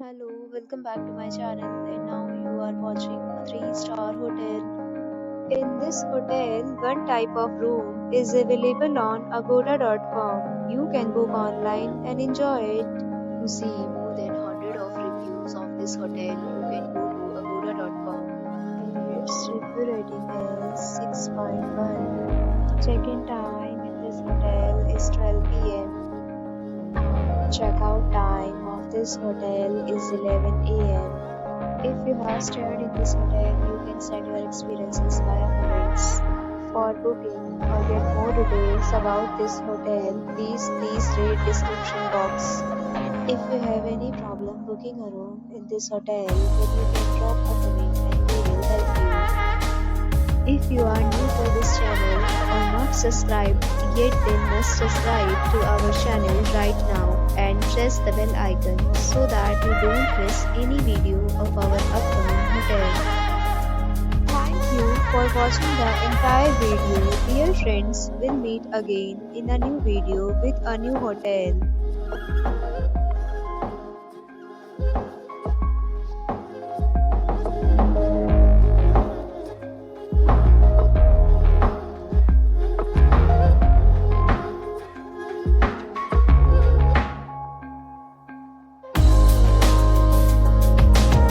Hello, welcome back to my channel, and now you are watching a 3-star hotel. In this hotel, one type of room is available on agoda.com. You can book online and enjoy it. To see more than 100 of reviews of this hotel, you can go to agoda.com. And its review rating is 6.1. Check-in time in this hotel is 12 p.m. Check-out time of this hotel is 11 a.m. If you have stayed in this hotel, you can send your experiences via comments. For booking or get more details about this hotel, please read description box. If you have any problem booking a room in this hotel, then you can drop a comment and we will help you. If you are new to this channel or not subscribed yet, then must subscribe to our channel right now and press the bell icon so that you don't miss any video of our upcoming hotel. Thank you for watching the entire video. Dear friends, we'll meet again in a new video with a new hotel.